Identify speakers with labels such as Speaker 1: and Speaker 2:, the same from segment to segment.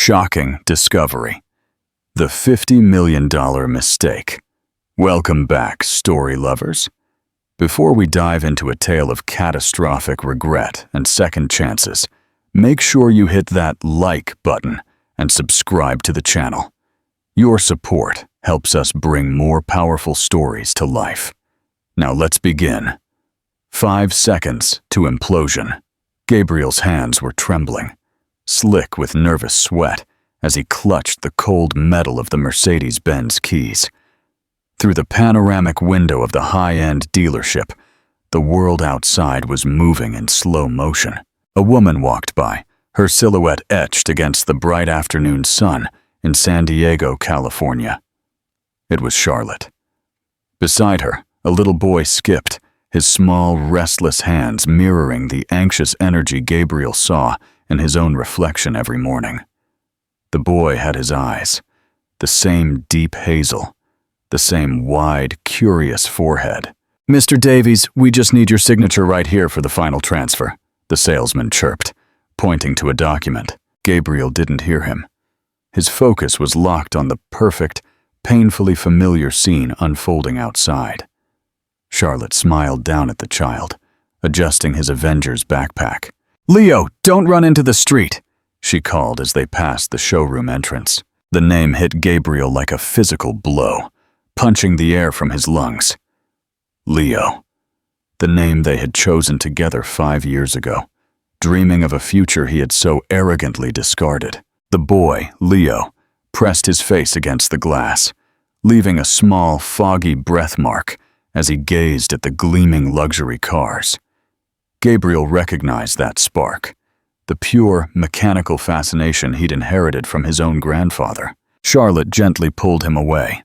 Speaker 1: shocking discovery. The $50 million mistake. Welcome back, story lovers. Before we dive into a tale of catastrophic regret and second chances, make sure you hit that like button and subscribe to the channel. Your support helps us bring more powerful stories to life. Now let's begin. 5 seconds to implosion. Gabriel's hands were trembling, slick with nervous sweat as he clutched the cold metal of the Mercedes-Benz keys. Through the panoramic window of the high-end dealership, the world outside was moving in slow motion. A woman walked by, her silhouette etched against the bright afternoon sun in San Diego, California. It was Charlotte. Beside her, a little boy skipped, his small, restless hands mirroring the anxious energy Gabriel saw in his own reflection every morning. The boy had his eyes, the same deep hazel, the same wide, curious forehead. "Mr. Davies, we just need your signature right here for the final transfer," the salesman chirped, pointing to a document. Gabriel didn't hear him. His focus was locked on the perfect, painfully familiar scene unfolding outside. Charlotte smiled down at the child, adjusting his Avengers backpack. "Leo, don't run into the street," she called as they passed the showroom entrance. The name hit Gabriel like a physical blow, punching the air from his lungs. Leo, the name they had chosen together 5 years ago, dreaming of a future he had so arrogantly discarded. The boy, Leo, pressed his face against the glass, leaving a small, foggy breath mark as he gazed at the gleaming luxury cars. Gabriel recognized that spark, the pure, mechanical fascination he'd inherited from his own grandfather. Charlotte gently pulled him away.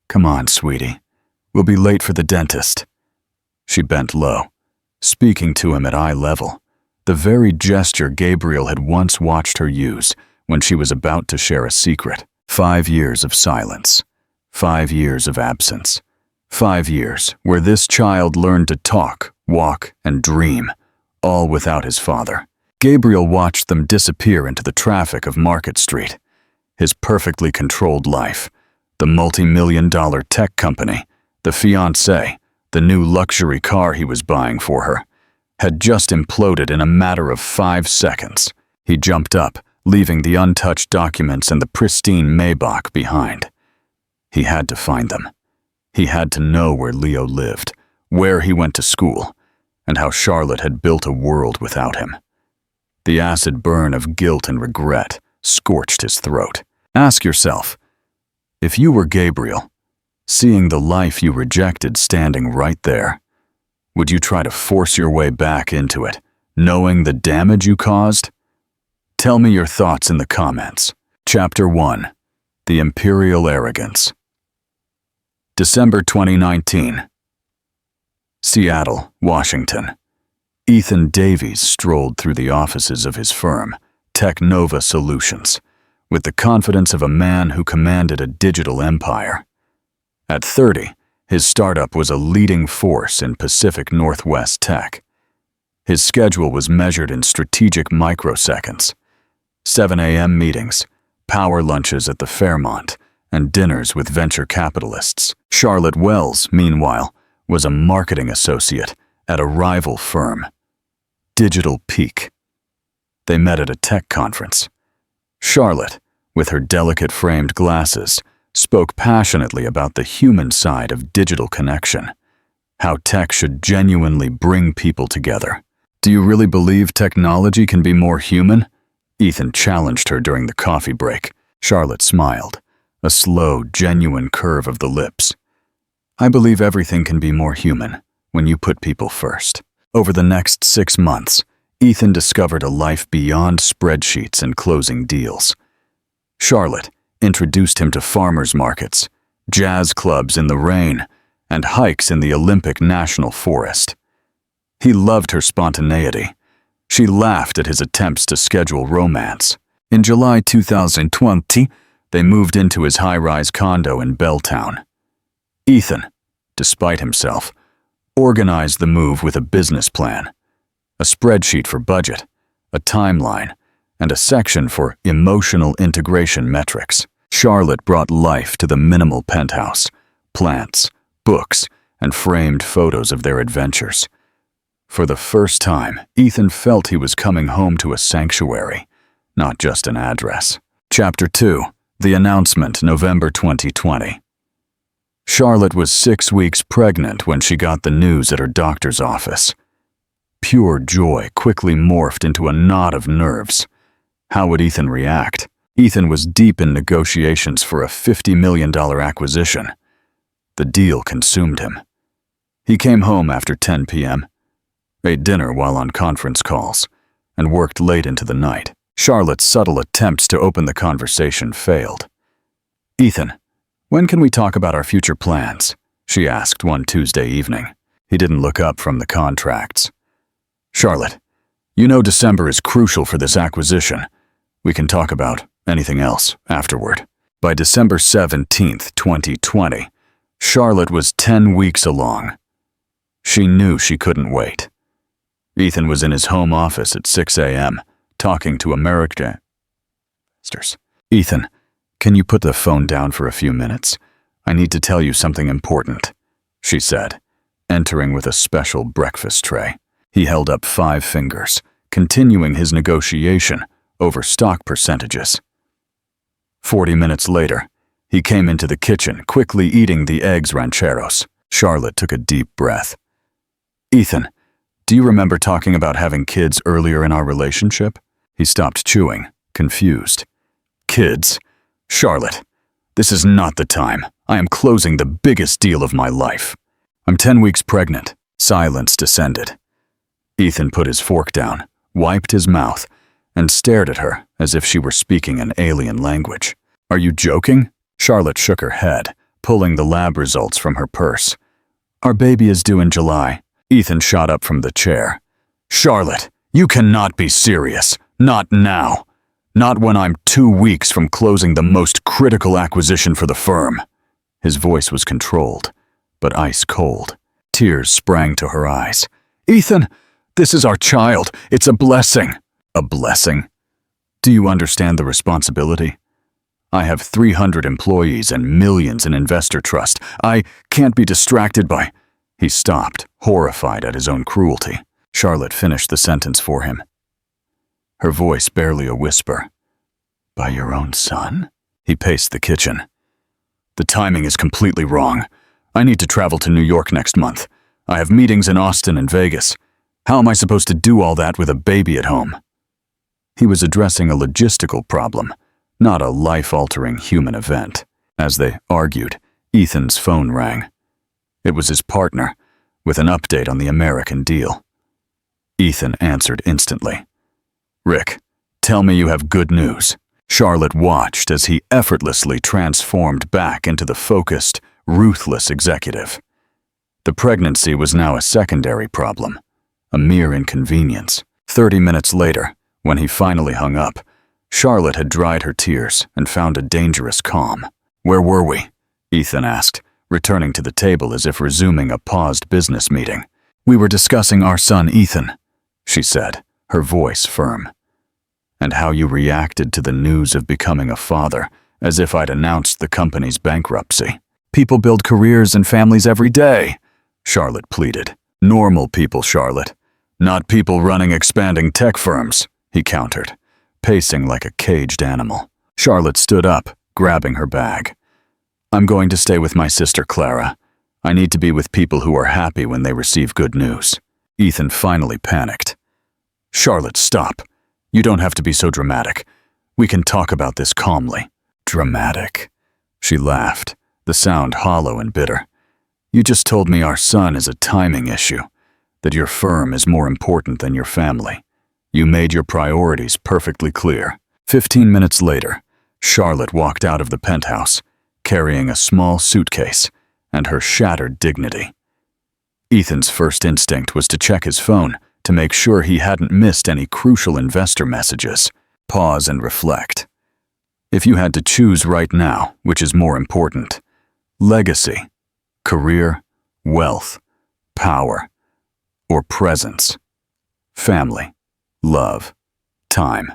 Speaker 1: "Come on, sweetie. We'll be late for the dentist." She bent low, speaking to him at eye level, the very gesture Gabriel had once watched her use when she was about to share a secret. 5 years of silence. 5 years of absence. 5 years where this child learned to talk, walk, and dream, all without his father. Gabriel watched them disappear into the traffic of Market Street. His perfectly controlled life, the multi-million-dollar tech company, the fiancée, the new luxury car he was buying for her, had just imploded in a matter of 5 seconds. He jumped up, leaving the untouched documents and the pristine Maybach behind. He had to find them. He had to know where Leo lived, where he went to school, and how Charlotte had built a world without him. The acid burn of guilt and regret scorched his throat. Ask yourself, if you were Gabriel, seeing the life you rejected standing right there, would you try to force your way back into it, knowing the damage you caused? Tell me your thoughts in the comments. Chapter 1. The Imperial Arrogance. December 2019. Seattle, Washington. Ethan Davies strolled through the offices of his firm, Technova Solutions, with the confidence of a man who commanded a digital empire. At 30, his startup was a leading force in Pacific Northwest tech. His schedule was measured in strategic microseconds. 7 a.m. meetings, power lunches at the Fairmont, and dinners with venture capitalists. Charlotte Wells, meanwhile, was a marketing associate at a rival firm, Digital Peak. They met at a tech conference. Charlotte, with her delicate framed glasses, spoke passionately about the human side of digital connection, how tech should genuinely bring people together. "Do you really believe technology can be more human?" Ethan challenged her during the coffee break. Charlotte smiled, a slow, genuine curve of the lips. "I believe everything can be more human when you put people first." Over the next 6 months, Ethan discovered a life beyond spreadsheets and closing deals. Charlotte introduced him to farmers markets, jazz clubs in the rain, and hikes in the Olympic National Forest. He loved her spontaneity. She laughed at his attempts to schedule romance. In July 2020, they moved into his high-rise condo in Belltown. Ethan, despite himself, organized the move with a business plan, a spreadsheet for budget, a timeline, and a section for emotional integration metrics. Charlotte brought life to the minimal penthouse, plants, books, and framed photos of their adventures. For the first time, Ethan felt he was coming home to a sanctuary, not just an address. Chapter 2. The Announcement, November 2020. Charlotte was 6 weeks pregnant when she got the news at her doctor's office. Pure joy quickly morphed into a knot of nerves. How would Ethan react? Ethan was deep in negotiations for a $50 million acquisition. The deal consumed him. He came home after 10 p.m., ate dinner while on conference calls, and worked late into the night. Charlotte's subtle attempts to open the conversation failed. "Ethan, when can we talk about our future plans?" she asked one Tuesday evening. He didn't look up from the contracts. "Charlotte, you know December is crucial for this acquisition. We can talk about anything else afterward." By December 17th, 2020, Charlotte was 10 weeks along. She knew she couldn't wait. Ethan was in his home office at 6 a.m., talking to America. "Ethan, can you put the phone down for a few minutes? I need to tell you something important," she said, entering with a special breakfast tray. He held up 5 fingers, continuing his negotiation over stock percentages. 40 minutes later, he came into the kitchen, quickly eating the eggs rancheros. Charlotte took a deep breath. "Ethan, do you remember talking about having kids earlier in our relationship?" He stopped chewing, confused. "Kids? Charlotte, this is not the time. I am closing the biggest deal of my life. I'm 10 weeks pregnant." Silence descended. Ethan put his fork down, wiped his mouth, and stared at her as if she were speaking an alien language. "Are you joking?" Charlotte shook her head, pulling the lab results from her purse. "Our baby is due in July." Ethan shot up from the chair. "Charlotte, you cannot be serious. Not now. Not when I'm 2 weeks from closing the most critical acquisition for the firm." His voice was controlled, but ice cold. Tears sprang to her eyes. "Ethan, this is our child. It's a blessing." "A blessing? Do you understand the responsibility? I have 300 employees and millions in investor trust. I can't be distracted by—" He stopped, horrified at his own cruelty. Charlotte finished the sentence for him, her voice barely a whisper. "By your own son?" He paced the kitchen. "The timing is completely wrong. I need to travel to New York next month. I have meetings in Austin and Vegas. How am I supposed to do all that with a baby at home?" He was addressing a logistical problem, not a life-altering human event. As they argued, Ethan's phone rang. It was his partner, with an update on the American deal. Ethan answered instantly. "Rick, tell me you have good news." Charlotte watched as he effortlessly transformed back into the focused, ruthless executive. The pregnancy was now a secondary problem, a mere inconvenience. 30 minutes later, when he finally hung up, Charlotte had dried her tears and found a dangerous calm. "Where were we?" Ethan asked, returning to the table as if resuming a paused business meeting. "We were discussing our son Ethan," she said, her voice firm. "And how you reacted to the news of becoming a father, as if I'd announced the company's bankruptcy." "People build careers and families every day," Charlotte pleaded. "Normal people, Charlotte. Not people running expanding tech firms," he countered, pacing like a caged animal. Charlotte stood up, grabbing her bag. "I'm going to stay with my sister Clara. I need to be with people who are happy when they receive good news." Ethan finally panicked. "Charlotte, stop. You don't have to be so dramatic. We can talk about this calmly." "Dramatic?" She laughed, the sound hollow and bitter. "You just told me our son is a timing issue, that your firm is more important than your family. You made your priorities perfectly clear." 15 minutes later, Charlotte walked out of the penthouse, carrying a small suitcase and her shattered dignity. Ethan's first instinct was to check his phone to make sure he hadn't missed any crucial investor messages. Pause and reflect. If you had to choose right now, which is more important? Legacy, career, wealth, power, or presence? Family, love, time.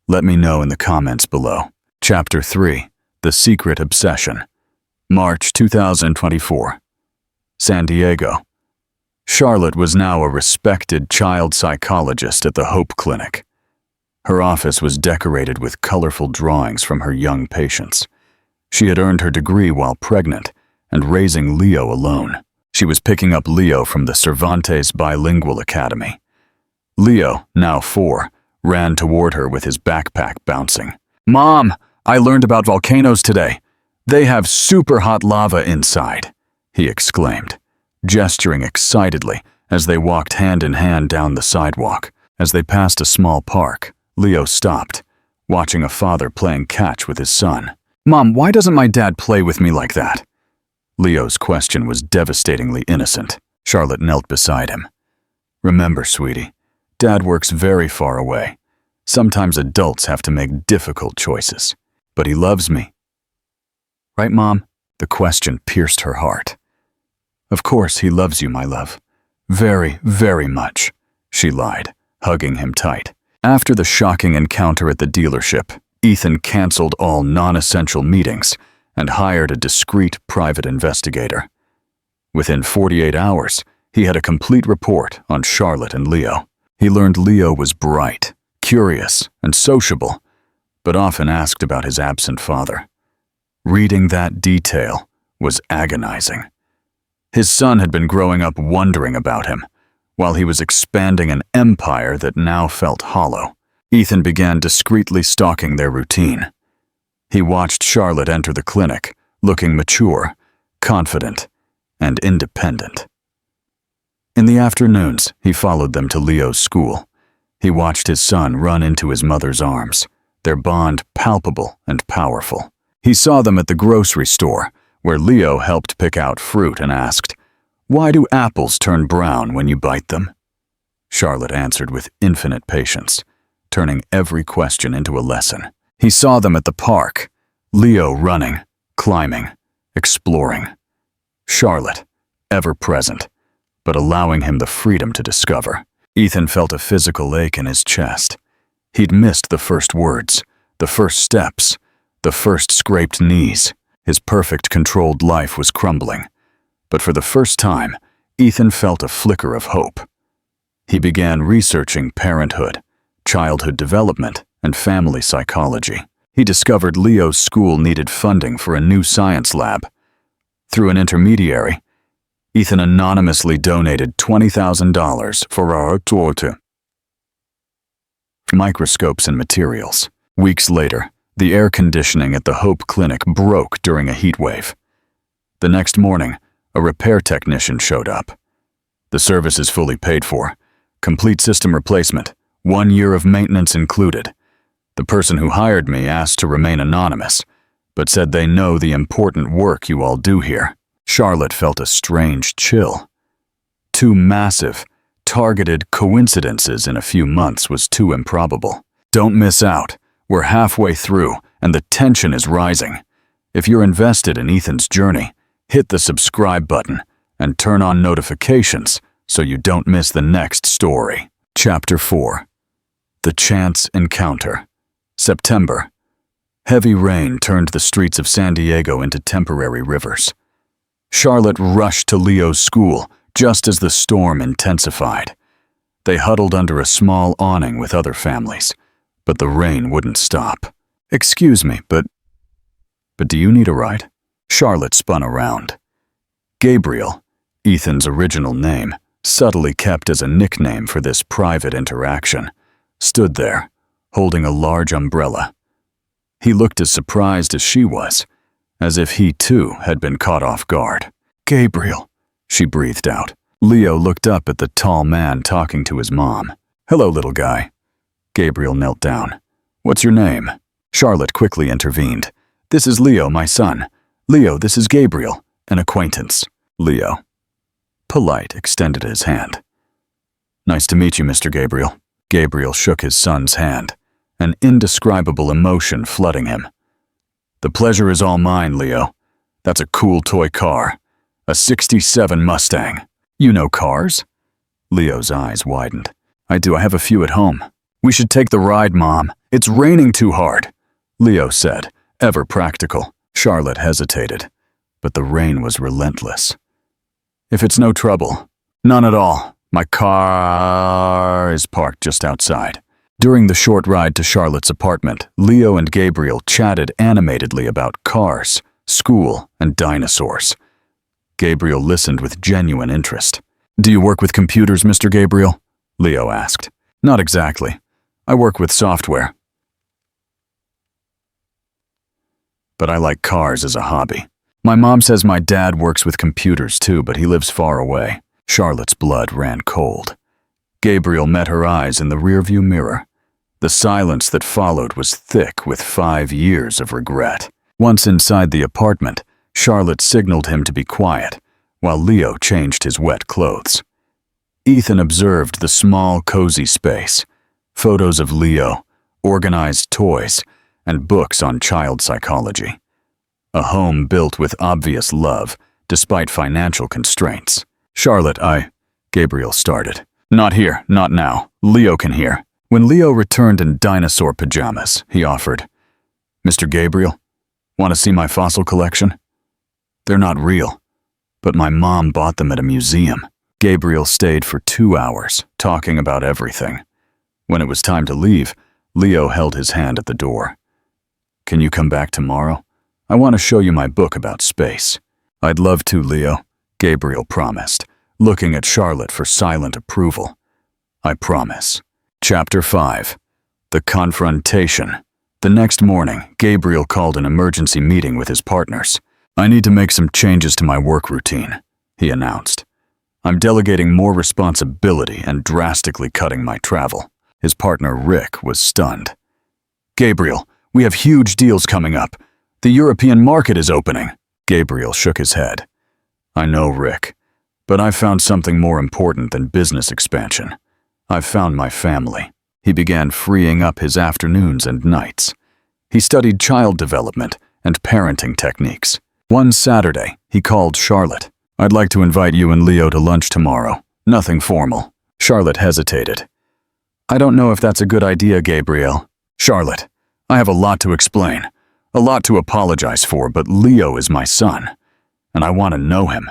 Speaker 1: Let me know in the comments below. Chapter 3. The Secret Obsession. March 2024. San Diego. Charlotte was now a respected child psychologist at the Hope Clinic. Her office was decorated with colorful drawings from her young patients. She had earned her degree while pregnant and raising Leo alone. She was picking up Leo from the Cervantes Bilingual Academy. Leo, now 4, ran toward her with his backpack bouncing. "Mom, I learned about volcanoes today. They have super hot lava inside," he exclaimed, gesturing excitedly as they walked hand in hand down the sidewalk. As they passed a small park, Leo stopped, watching a father playing catch with his son. "Mom, why doesn't my dad play with me like that?" Leo's question was devastatingly innocent. Charlotte knelt beside him. "Remember, sweetie, Dad works very far away. Sometimes adults have to make difficult choices. But he loves me. Right, Mom?" The question pierced her heart. "Of course he loves you, my love. Very, very much," she lied, hugging him tight. After the shocking encounter at the dealership, Ethan canceled all non-essential meetings and hired a discreet private investigator. Within 48 hours, he had a complete report on Charlotte and Leo. He learned Leo was bright, curious, and sociable, but often asked about his absent father. Reading that detail was agonizing. His son had been growing up wondering about him, while he was expanding an empire that now felt hollow. Ethan began discreetly stalking their routine. He watched Charlotte enter the clinic, looking mature, confident, and independent. In the afternoons, he followed them to Leo's school. He watched his son run into his mother's arms, their bond palpable and powerful. He saw them at the grocery store, where Leo helped pick out fruit and asked, "Why do apples turn brown when you bite them?" Charlotte answered with infinite patience, turning every question into a lesson. He saw them at the park, Leo running, climbing, exploring. Charlotte, ever present, but allowing him the freedom to discover. Ethan felt a physical ache in his chest. He'd missed the first words, the first steps, the first scraped knees. His perfect, controlled life was crumbling. But for the first time, Ethan felt a flicker of hope. He began researching parenthood, childhood development, and family psychology. He discovered Leo's school needed funding for a new science lab. Through an intermediary, Ethan anonymously donated $20,000 for our daughter. Microscopes and materials. Weeks later, the air conditioning at the Hope Clinic broke during a heat wave. The next morning, a repair technician showed up. "The service is fully paid for. Complete system replacement, 1 year of maintenance included. The person who hired me asked to remain anonymous, but said they know the important work you all do here." Charlotte felt a strange chill. 2 massive, targeted coincidences in a few months was too improbable. Don't miss out. We're halfway through, and the tension is rising. If you're invested in Ethan's journey, hit the subscribe button and turn on notifications so you don't miss the next story. Chapter 4. The Chance Encounter. September. Heavy rain turned the streets of San Diego into temporary rivers. Charlotte rushed to Leo's school just as the storm intensified. They huddled under a small awning with other families, but the rain wouldn't stop. "Excuse me, but do you need a ride?" Charlotte spun around. Gabriel, Ethan's original name, subtly kept as a nickname for this private interaction, stood there, holding a large umbrella. He looked as surprised as she was, as if he too had been caught off guard. "Gabriel," she breathed out. Leo looked up at the tall man talking to his mom. "Hello, little guy." Gabriel knelt down. "What's your name?" Charlotte quickly intervened. "This is Leo, my son. Leo, this is Gabriel, an acquaintance." Leo, polite, extended his hand. "Nice to meet you, Mr. Gabriel." Gabriel shook his son's hand, an indescribable emotion flooding him. "The pleasure is all mine, Leo. That's a cool toy car. A '67 Mustang. You know cars?" Leo's eyes widened. "I do. I have a few at home. We should take the ride, Mom. It's raining too hard, Leo said, ever practical. Charlotte hesitated, but the rain was relentless. If it's no trouble. None at all. My car is parked just outside. During the short ride to Charlotte's apartment, Leo and Gabriel chatted animatedly about cars, school, and dinosaurs. Gabriel listened with genuine interest. Do you work with computers, Mr. Gabriel? Leo asked. Not exactly. I work with software. But I like cars as a hobby. My mom says my dad works with computers too, but he lives far away. Charlotte's blood ran cold. Gabriel met her eyes in the rearview mirror. The silence that followed was thick with 5 years of regret. Once inside the apartment, Charlotte signaled him to be quiet, while Leo changed his wet clothes. Ethan observed the small, cozy space. Photos of Leo, organized toys, and books on child psychology. A home built with obvious love, despite financial constraints. Charlotte, Gabriel started. Not here, not now. Leo can hear. When Leo returned in dinosaur pajamas, he offered, Mr. Gabriel, want to see my fossil collection? They're not real, but my mom bought them at a museum. Gabriel stayed for 2 hours, talking about everything. When it was time to leave, Leo held his hand at the door. Can you come back tomorrow? I want to show you my book about space. I'd love to, Leo, Gabriel promised, looking at Charlotte for silent approval. I promise. Chapter 5. The Confrontation. The next morning, Gabriel called an emergency meeting with his partners. I need to make some changes to my work routine, he announced. I'm delegating more responsibility and drastically cutting my travel. His partner, Rick, was stunned. Gabriel, we have huge deals coming up. The European market is opening. Gabriel shook his head. I know, Rick, but I've found something more important than business expansion. I've found my family. He began freeing up his afternoons and nights. He studied child development and parenting techniques. One Saturday, he called Charlotte. I'd like to invite you and Leo to lunch tomorrow. Nothing formal. Charlotte hesitated. I don't know if that's a good idea, Gabriel. Charlotte, I have a lot to explain, a lot to apologize for, but Leo is my son, and I want to know him,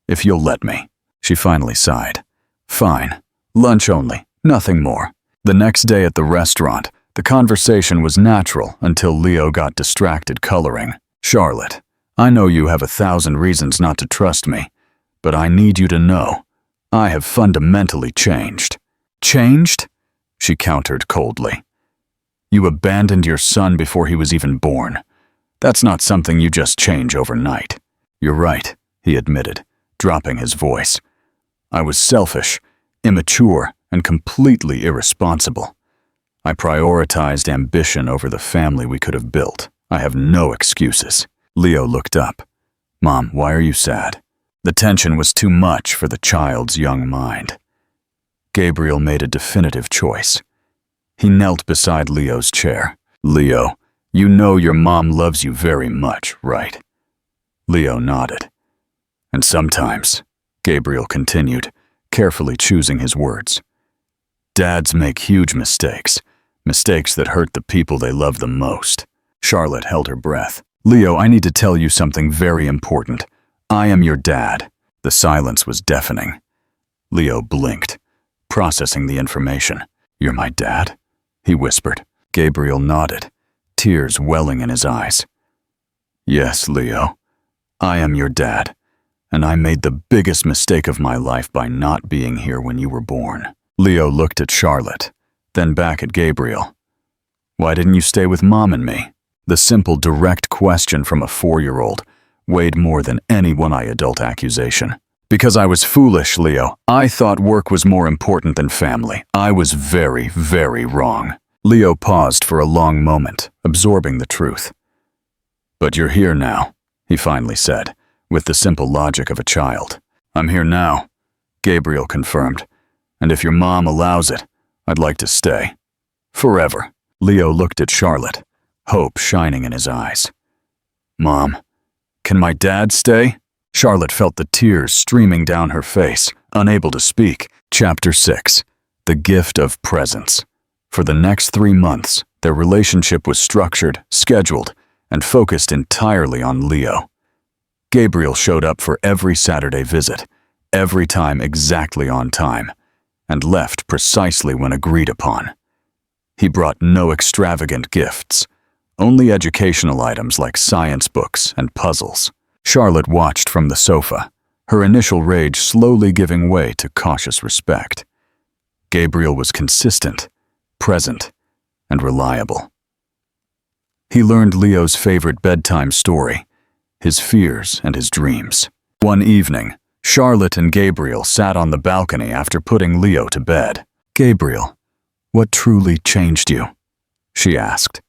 Speaker 1: if you'll let me. She finally sighed. Fine. Lunch only, nothing more. The next day at the restaurant, the conversation was natural until Leo got distracted coloring. Charlotte, I know you have 1,000 reasons not to trust me, but I need you to know, I have fundamentally changed. Changed? She countered coldly. You abandoned your son before he was even born. That's not something you just change overnight. You're right, he admitted, dropping his voice. I was selfish, immature, and completely irresponsible. I prioritized ambition over the family we could have built. I have no excuses. Leo looked up. Mom, why are you sad? The tension was too much for the child's young mind. Gabriel made a definitive choice. He knelt beside Leo's chair. Leo, you know your mom loves you very much, right? Leo nodded. And sometimes, Gabriel continued, carefully choosing his words, dads make huge mistakes, mistakes that hurt the people they love the most. Charlotte held her breath. Leo, I need to tell you something very important. I am your dad. The silence was deafening. Leo blinked, processing the information. You're my dad? He whispered. Gabriel nodded, tears welling in his eyes. Yes, Leo, I am your dad, and I made the biggest mistake of my life by not being here when you were born. Leo looked at Charlotte, then back at Gabriel. Why didn't you stay with Mom and me? The simple, direct question from a 4-year-old weighed more than any one-eye adult accusation. Because I was foolish, Leo. I thought work was more important than family. I was very, very wrong. Leo paused for a long moment, absorbing the truth. But you're here now, he finally said, with the simple logic of a child. I'm here now, Gabriel confirmed. And if your mom allows it, I'd like to stay. Forever. Leo looked at Charlotte, hope shining in his eyes. Mom, can my dad stay? Charlotte felt the tears streaming down her face, unable to speak. Chapter 6. The Gift of Presence. For the next 3 months, their relationship was structured, scheduled, and focused entirely on Leo. Gabriel showed up for every Saturday visit, every time exactly on time, and left precisely when agreed upon. He brought no extravagant gifts, only educational items like science books and puzzles. Charlotte watched from the sofa, her initial rage slowly giving way to cautious respect. Gabriel was consistent, present, and reliable. He learned Leo's favorite bedtime story, his fears and his dreams. One evening, Charlotte and Gabriel sat on the balcony after putting Leo to bed. "Gabriel, what truly changed you?" she asked.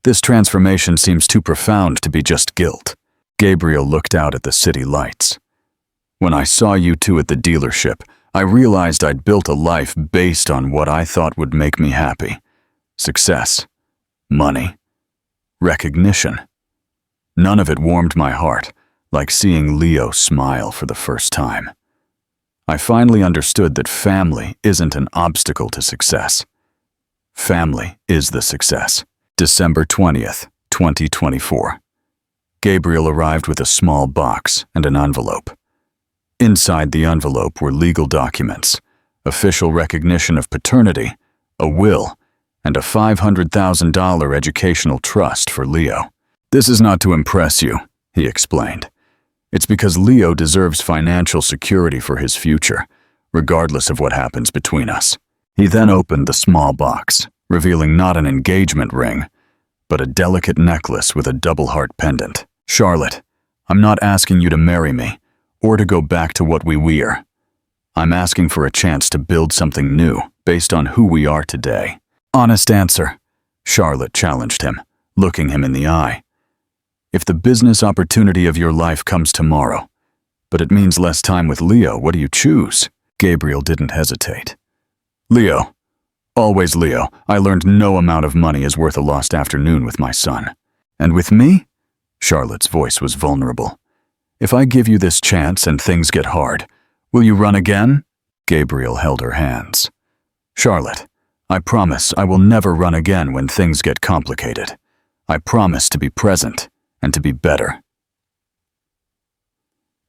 Speaker 1: "This transformation seems too profound to be just guilt." Gabriel looked out at the city lights. "When I saw you two at the dealership, I realized I'd built a life based on what I thought would make me happy. Success, money, recognition. None of it warmed my heart, like seeing Leo smile for the first time. I finally understood that family isn't an obstacle to success. Family is the success." December 20th, 2024. Gabriel arrived with a small box and an envelope. Inside the envelope were legal documents, official recognition of paternity, a will, and a $500,000 educational trust for Leo. "This is not to impress you," he explained. "It's because Leo deserves financial security for his future, regardless of what happens between us." He then opened the small box, revealing not an engagement ring, but a delicate necklace with a double heart pendant. "Charlotte, I'm not asking you to marry me, or to go back to what we were. I'm asking for a chance to build something new, based on who we are today." "Honest answer," Charlotte challenged him, looking him in the eye. "If the business opportunity of your life comes tomorrow, but it means less time with Leo, what do you choose?" Gabriel didn't hesitate. "Leo. Always Leo. I learned no amount of money is worth a lost afternoon with my son." "And with me?" Charlotte's voice was vulnerable. "If I give you this chance and things get hard, will you run again?" Gabriel held her hands. "Charlotte, I promise I will never run again when things get complicated. I promise to be present and to be better."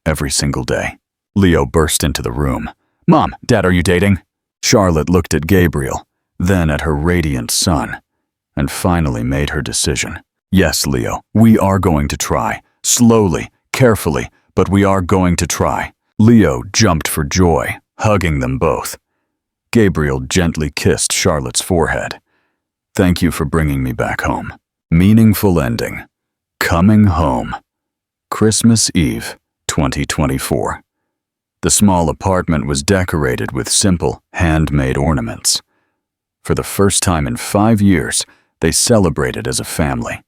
Speaker 1: Every single day, Leo burst into the room. "Mom, Dad, are you dating?" Charlotte looked at Gabriel, then at her radiant son, and finally made her decision. "Yes, Leo, we are going to try. Slowly, carefully, but we are going to try." Leo jumped for joy, hugging them both. Gabriel gently kissed Charlotte's forehead. "Thank you for bringing me back home." Meaningful ending. Coming home. Christmas Eve, 2024. The small apartment was decorated with simple, handmade ornaments. For the first time in 5 years, they celebrated as a family.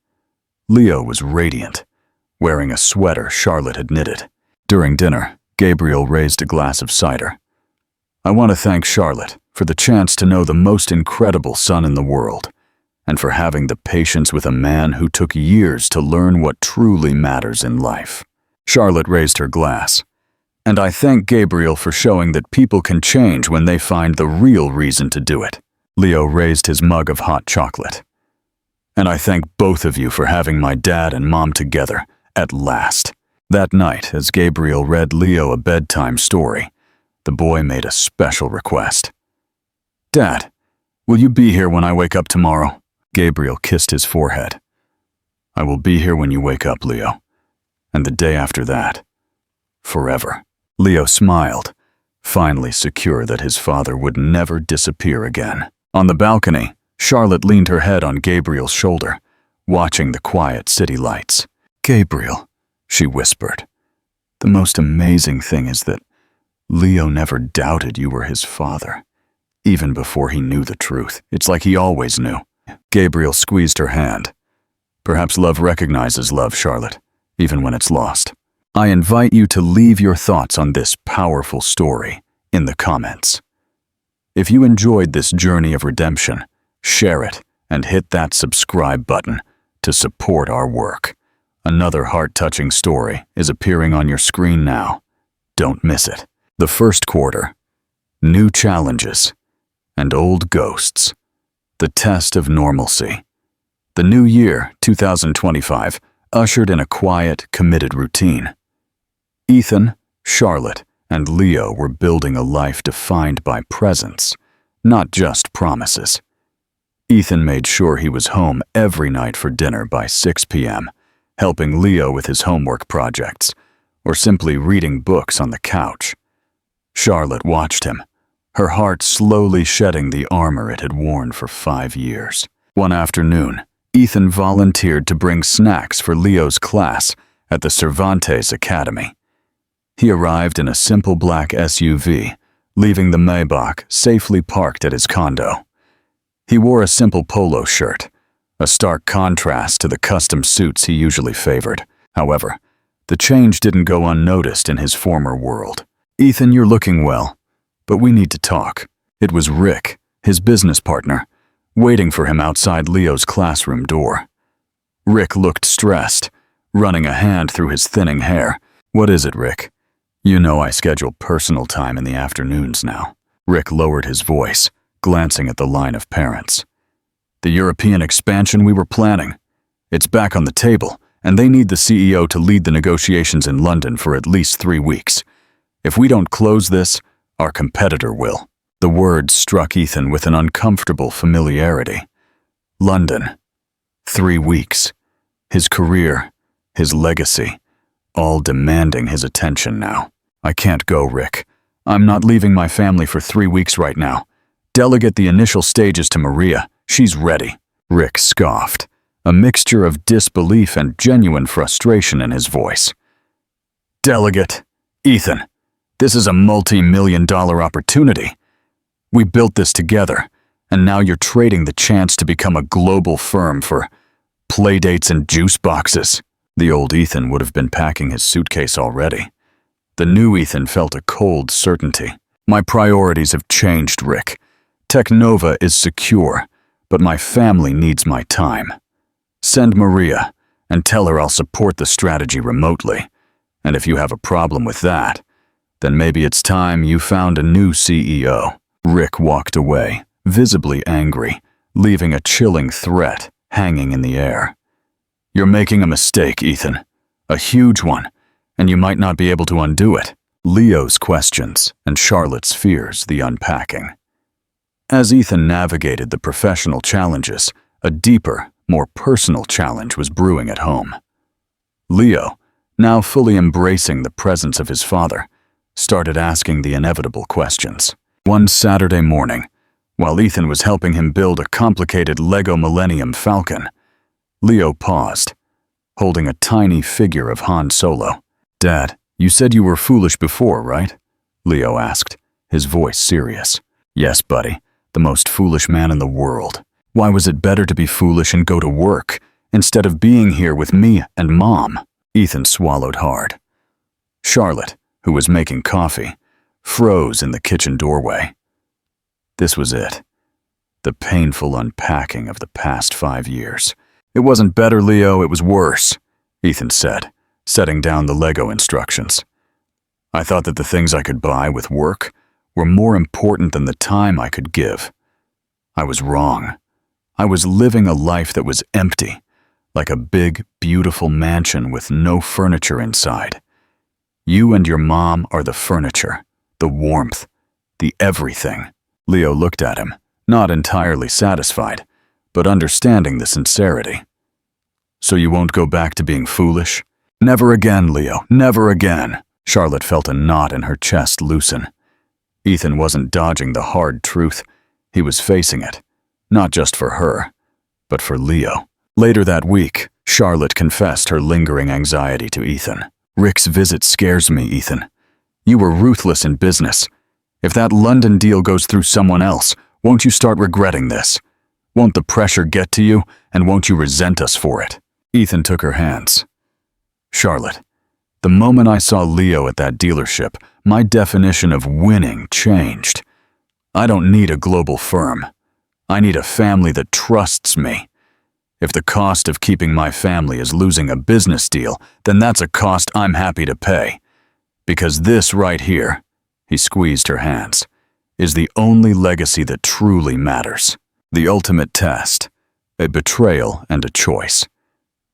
Speaker 1: Leo was radiant, wearing a sweater Charlotte had knitted. During dinner, Gabriel raised a glass of cider. "I want to thank Charlotte for the chance to know the most incredible son in the world, and for having the patience with a man who took years to learn what truly matters in life." Charlotte raised her glass. "And I thank Gabriel for showing that people can change when they find the real reason to do it." Leo raised his mug of hot chocolate. "And I thank both of you for having my dad and mom together, at last." That night, as Gabriel read Leo a bedtime story, the boy made a special request. "Dad, will you be here when I wake up tomorrow?" Gabriel kissed his forehead. "I will be here when you wake up, Leo. And the day after that. Forever." Leo smiled, finally secure that his father would never disappear again. On the balcony, Charlotte leaned her head on Gabriel's shoulder, watching the quiet city lights. "Gabriel," she whispered, "the most amazing thing is that Leo never doubted you were his father, even before he knew the truth. It's like he always knew." Gabriel squeezed her hand. "Perhaps love recognizes love, Charlotte, even when it's lost." I invite you to leave your thoughts on this powerful story in the comments. If you enjoyed this journey of redemption, share it and hit that subscribe button to support our work. Another heart-touching story is appearing on your screen now. Don't miss it. The first quarter, new challenges, and old ghosts. The test of normalcy. The new year, 2025, ushered in a quiet, committed routine. Ethan, Charlotte, and Leo were building a life defined by presence, not just promises. Ethan made sure he was home every night for dinner by 6 p.m., helping Leo with his homework projects, or simply reading books on the couch. Charlotte watched him, her heart slowly shedding the armor it had worn for 5 years. One afternoon, Ethan volunteered to bring snacks for Leo's class at the Cervantes Academy. He arrived in a simple black SUV, leaving the Maybach safely parked at his condo. He wore a simple polo shirt, a stark contrast to the custom suits he usually favored. However, the change didn't go unnoticed in his former world. "Ethan, you're looking well, but we need to talk." It was Rick, his business partner, waiting for him outside Leo's classroom door. Rick looked stressed, running a hand through his thinning hair. "What is it, Rick? You know I schedule personal time in the afternoons now." Rick lowered his voice, glancing at the line of parents. "The European expansion we were planning. It's back on the table, and they need the CEO to lead the negotiations in London for at least 3 weeks. If we don't close this, our competitor will." The words struck Ethan with an uncomfortable familiarity. London. 3 weeks. His career, his legacy, all demanding his attention now. "I can't go, Rick. I'm not leaving my family for 3 weeks right now. Delegate the initial stages to Maria. She's ready." Rick scoffed, a mixture of disbelief and genuine frustration in his voice. "Delegate? Ethan, this is a multi-million-dollar opportunity. We built this together, and now you're trading the chance to become a global firm for playdates and juice boxes." The old Ethan would have been packing his suitcase already. The new Ethan felt a cold certainty. "My priorities have changed, Rick. Technova is secure, but my family needs my time. Send Maria and tell her I'll support the strategy remotely. And if you have a problem with that, then maybe it's time you found a new CEO." Rick walked away, visibly angry, leaving a chilling threat hanging in the air. "You're making a mistake, Ethan. A huge one, and you might not be able to undo it." Leo's questions and Charlotte's fears the unpacking. As Ethan navigated the professional challenges, a deeper, more personal challenge was brewing at home. Leo, now fully embracing the presence of his father, started asking the inevitable questions. One Saturday morning, while Ethan was helping him build a complicated Lego Millennium Falcon, Leo paused, holding a tiny figure of Han Solo. "Dad, you said you were foolish before, right?" Leo asked, his voice serious. "Yes, buddy, the most foolish man in the world. Why was it better to be foolish and go to work, instead of being here with me and Mom?" Ethan swallowed hard. Charlotte, who was making coffee, froze in the kitchen doorway. This was it. The painful unpacking of the past 5 years. "It wasn't better, Leo, it was worse," Ethan said, setting down the Lego instructions. "I thought that the things I could buy with work were more important than the time I could give. I was wrong. I was living a life that was empty, like a big, beautiful mansion with no furniture inside. You and your mom are the furniture, the warmth, the everything." Leo looked at him, not entirely satisfied, but understanding the sincerity. "So you won't go back to being foolish?" "Never again, Leo, never again." Charlotte felt a knot in her chest loosen. Ethan wasn't dodging the hard truth. He was facing it, not just for her, but for Leo. Later that week, Charlotte confessed her lingering anxiety to Ethan. "Rick's visit scares me, Ethan. You were ruthless in business. If that London deal goes through someone else, won't you start regretting this? Won't the pressure get to you, and won't you resent us for it?" Ethan took her hands. "Charlotte, the moment I saw Leo at that dealership, my definition of winning changed. I don't need a global firm. I need a family that trusts me. If the cost of keeping my family is losing a business deal, then that's a cost I'm happy to pay. Because this right here," he squeezed her hands, "is the only legacy that truly matters." The ultimate test, a betrayal and a choice.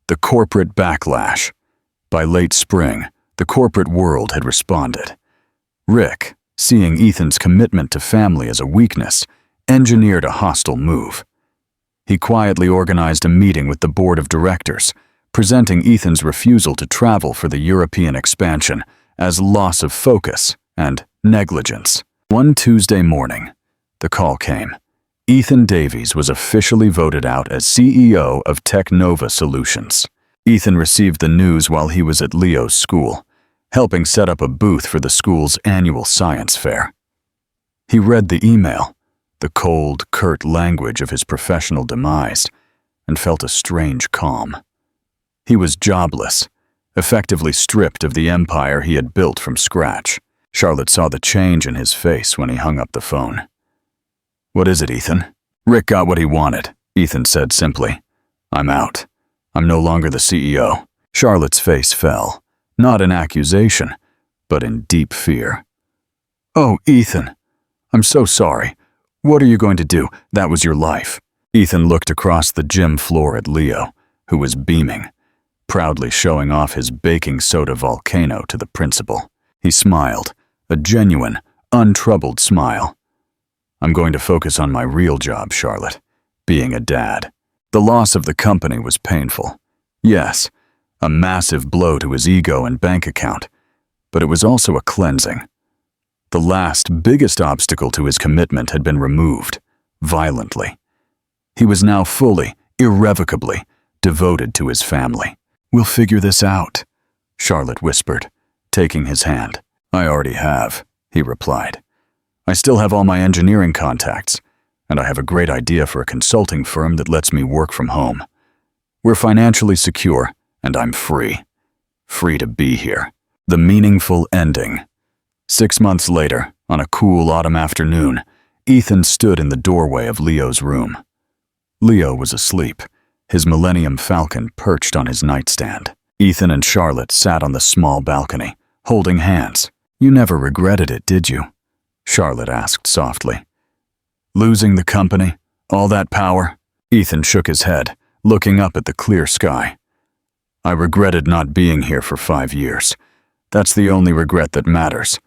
Speaker 1: The corporate backlash. By late spring, the corporate world had responded. Rick, seeing Ethan's commitment to family as a weakness, engineered a hostile move. He quietly organized a meeting with the board of directors, presenting Ethan's refusal to travel for the European expansion as loss of focus and negligence. One Tuesday morning, the call came. Ethan Davies was officially voted out as CEO of Technova Solutions. Ethan received the news while he was at Leo's school, helping set up a booth for the school's annual science fair. He read the email, the cold, curt language of his professional demise, and felt a strange calm. He was jobless, effectively stripped of the empire he had built from scratch. Charlotte saw the change in his face when he hung up the phone. "What is it, Ethan?" "Rick got what he wanted," Ethan said simply. "I'm out. I'm no longer the CEO." Charlotte's face fell, not in accusation, but in deep fear. "Oh, Ethan, I'm so sorry. What are you going to do? That was your life." Ethan looked across the gym floor at Leo, who was beaming, proudly showing off his baking soda volcano to the principal. He smiled, a genuine, untroubled smile. "I'm going to focus on my real job, Charlotte, being a dad." The loss of the company was painful. Yes, a massive blow to his ego and bank account, but it was also a cleansing. The last, biggest obstacle to his commitment had been removed, violently. He was now fully, irrevocably, devoted to his family. "We'll figure this out," Charlotte whispered, taking his hand. "I already have," he replied. "I still have all my engineering contacts, and I have a great idea for a consulting firm that lets me work from home. We're financially secure, and I'm free. Free to be here." The meaningful ending. 6 months later, on a cool autumn afternoon, Ethan stood in the doorway of Leo's room. Leo was asleep, his Millennium Falcon perched on his nightstand. Ethan and Charlotte sat on the small balcony, holding hands. "You never regretted it, did you?" Charlotte asked softly. "Losing the company? All that power?" Ethan shook his head, looking up at the clear sky. "I regretted not being here for 5 years. That's the only regret that matters.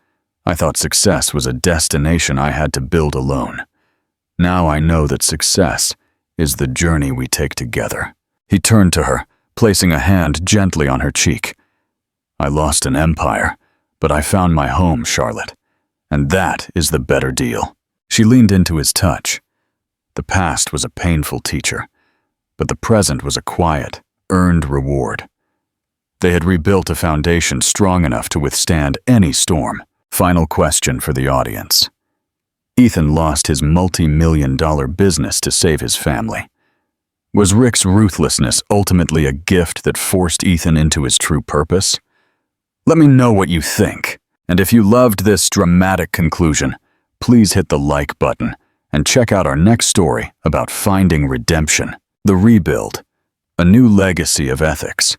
Speaker 1: I thought success was a destination I had to build alone. Now I know that success is the journey we take together." He turned to her, placing a hand gently on her cheek. "I lost an empire, but I found my home, Charlotte. And that is the better deal." She leaned into his touch. The past was a painful teacher, but the present was a quiet, earned reward. They had rebuilt a foundation strong enough to withstand any storm. Final question for the audience. Ethan lost his multi-million-dollar business to save his family. Was Rick's ruthlessness ultimately a gift that forced Ethan into his true purpose? Let me know what you think. And if you loved this dramatic conclusion, please hit the like button and check out our next story about finding redemption. The Rebuild, a new legacy of ethics,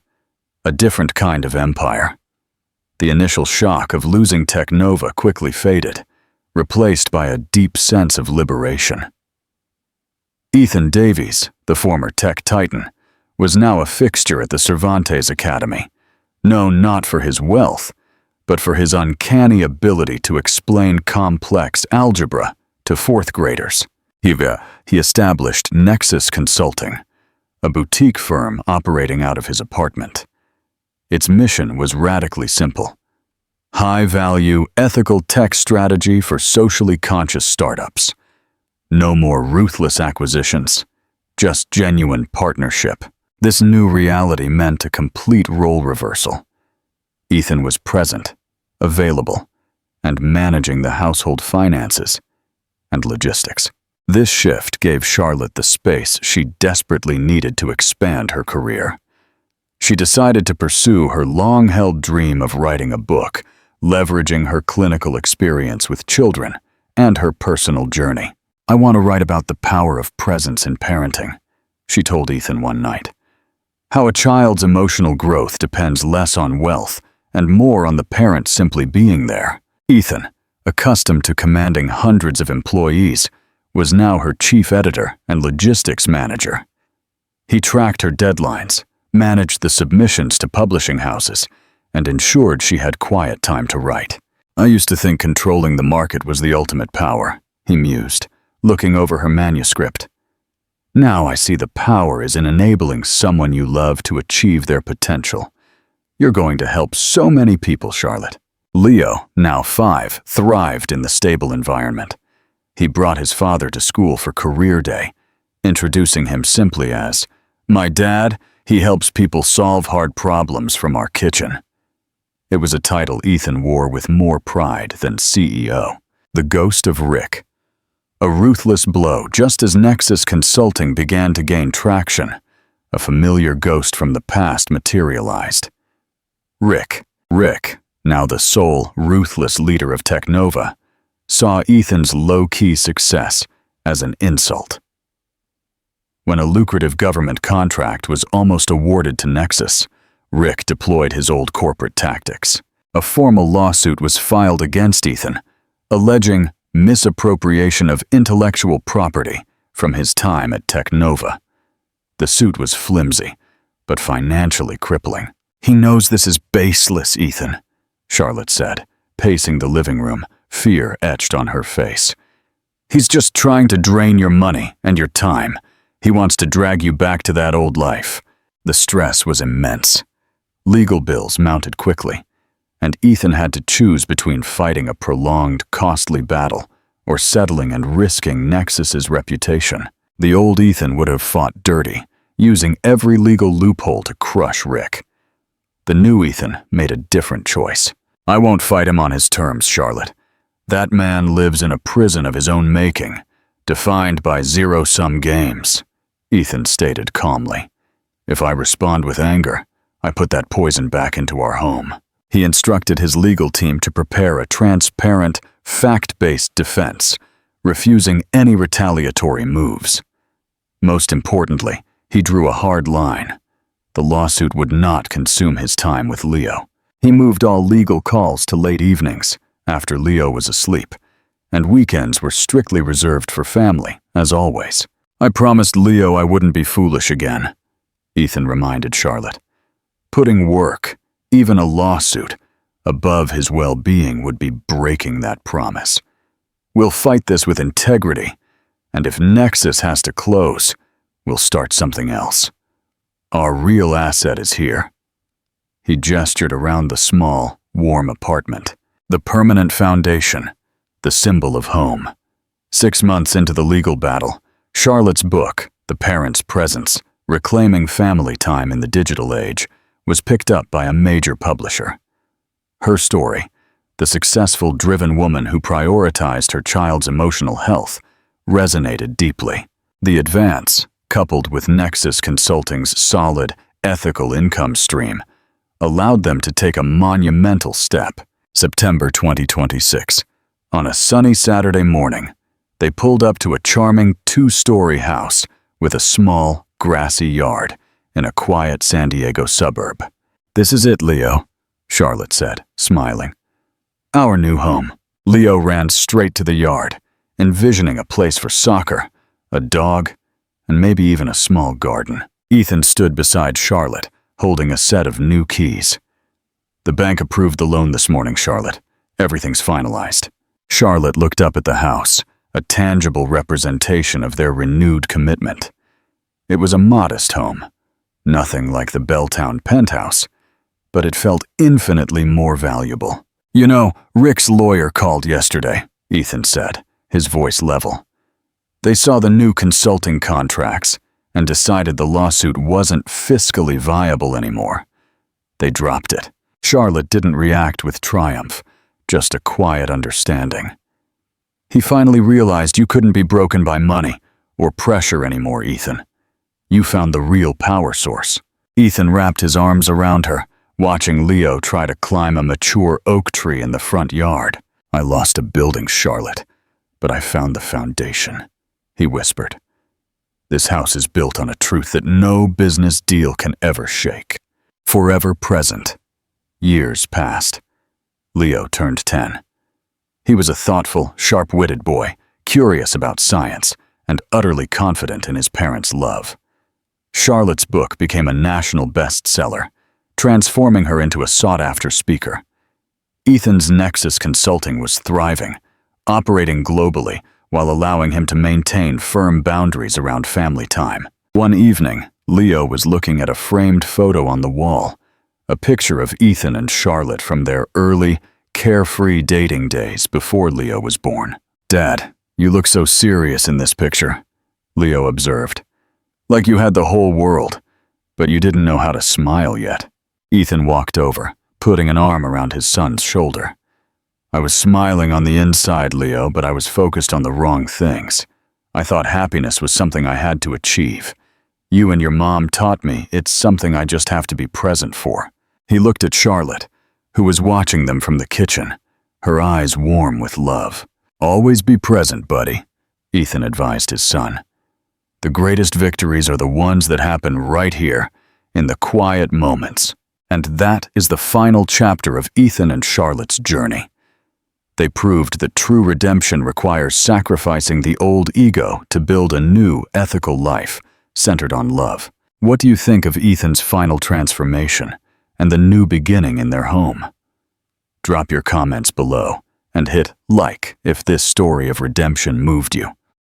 Speaker 1: a different kind of empire. The initial shock of losing Technova quickly faded, replaced by a deep sense of liberation. Ethan Davies, the former tech titan, was now a fixture at the Cervantes Academy, known not for his wealth, but for his uncanny ability to explain complex algebra to fourth graders. He established Nexus Consulting, a boutique firm operating out of his apartment. Its mission was radically simple: high-value, ethical tech strategy for socially conscious startups. No more ruthless acquisitions, just genuine partnership. This new reality meant a complete role reversal. Ethan was present, available, and managing the household finances and logistics. This shift gave Charlotte the space she desperately needed to expand her career. She decided to pursue her long-held dream of writing a book, leveraging her clinical experience with children and her personal journey. "I want to write about the power of presence in parenting," she told Ethan one night. "How a child's emotional growth depends less on wealth and more on the parent simply being there." Ethan, accustomed to commanding hundreds of employees, was now her chief editor and logistics manager. He tracked her deadlines, managed the submissions to publishing houses, and ensured she had quiet time to write. I used to think controlling the market was the ultimate power, he mused, looking over her manuscript. Now I see the power is in enabling someone you love to achieve their potential. You're going to help so many people, Charlotte. Leo, now 5, thrived in the stable environment. He brought his father to school for career day, introducing him simply as, "My dad, he helps people solve hard problems from our kitchen." It was a title Ethan wore with more pride than CEO. The Ghost of Rick. A ruthless blow just as Nexus Consulting began to gain traction. A familiar ghost from the past materialized. Rick, now the sole, ruthless leader of Technova, saw Ethan's low-key success as an insult. When a lucrative government contract was almost awarded to Nexus, Rick deployed his old corporate tactics. A formal lawsuit was filed against Ethan, alleging misappropriation of intellectual property from his time at Technova. The suit was flimsy, but financially crippling. "He knows this is baseless, Ethan," Charlotte said, pacing the living room, fear etched on her face. "He's just trying to drain your money and your time. He wants to drag you back to that old life." The stress was immense. Legal bills mounted quickly, and Ethan had to choose between fighting a prolonged, costly battle or settling and risking Nexus's reputation. The old Ethan would have fought dirty, using every legal loophole to crush Rick. The new Ethan made a different choice. "I won't fight him on his terms, Charlotte. That man lives in a prison of his own making, defined by zero-sum games," Ethan stated calmly. "If I respond with anger, I put that poison back into our home." He instructed his legal team to prepare a transparent, fact-based defense, refusing any retaliatory moves. Most importantly, he drew a hard line. The lawsuit would not consume his time with Leo. He moved all legal calls to late evenings, after Leo was asleep, and weekends were strictly reserved for family, as always. "I promised Leo I wouldn't be foolish again," Ethan reminded Charlotte. Putting work, even a lawsuit, above his well-being would be breaking that promise. "We'll fight this with integrity, and if Nexus has to close, we'll start something else. Our real asset is here." He gestured around the small, warm apartment. The permanent foundation, the symbol of home. 6 months into the legal battle, Charlotte's book, The Parent's Presence, Reclaiming Family Time in the Digital Age, was picked up by a major publisher. Her story, the successful, driven woman who prioritized her child's emotional health, resonated deeply. The advance, coupled with Nexus Consulting's solid, ethical income stream, allowed them to take a monumental step. September 2026. On a sunny Saturday morning, they pulled up to a charming 2-story house with a small, grassy yard in a quiet San Diego suburb. "This is it, Leo," Charlotte said, smiling. "Our new home." Leo ran straight to the yard, envisioning a place for soccer, a dog, and maybe even a small garden. Ethan stood beside Charlotte, holding a set of new keys. "The bank approved the loan this morning, Charlotte. Everything's finalized." Charlotte looked up at the house, a tangible representation of their renewed commitment. It was a modest home, nothing like the Belltown penthouse, but it felt infinitely more valuable. "You know, Rick's lawyer called yesterday," Ethan said, his voice level. "They saw the new consulting contracts and decided the lawsuit wasn't fiscally viable anymore. They dropped it." Charlotte didn't react with triumph, just a quiet understanding. "He finally realized you couldn't be broken by money or pressure anymore, Ethan. You found the real power source." Ethan wrapped his arms around her, watching Leo try to climb a mature oak tree in the front yard. "I lost a building, Charlotte, but I found the foundation," he whispered. "This house is built on a truth that no business deal can ever shake." Forever present. Years passed. Leo turned 10. He was a thoughtful, sharp-witted boy, curious about science, and utterly confident in his parents' love. Charlotte's book became a national bestseller, transforming her into a sought-after speaker. Ethan's Nexus Consulting was thriving, operating globally while allowing him to maintain firm boundaries around family time. One evening, Leo was looking at a framed photo on the wall, a picture of Ethan and Charlotte from their early, carefree dating days before Leo was born. "Dad, you look so serious in this picture," Leo observed. "Like you had the whole world, but you didn't know how to smile yet." Ethan walked over, putting an arm around his son's shoulder. "I was smiling on the inside, Leo, but I was focused on the wrong things. I thought happiness was something I had to achieve. You and your mom taught me it's something I just have to be present for." He looked at Charlotte, who was watching them from the kitchen, her eyes warm with love. "Always be present, buddy," Ethan advised his son. "The greatest victories are the ones that happen right here, in the quiet moments." And that is the final chapter of Ethan and Charlotte's journey. They proved that true redemption requires sacrificing the old ego to build a new, ethical life centered on love. What do you think of Ethan's final transformation and the new beginning in their home? Drop your comments below and hit like if this story of redemption moved you.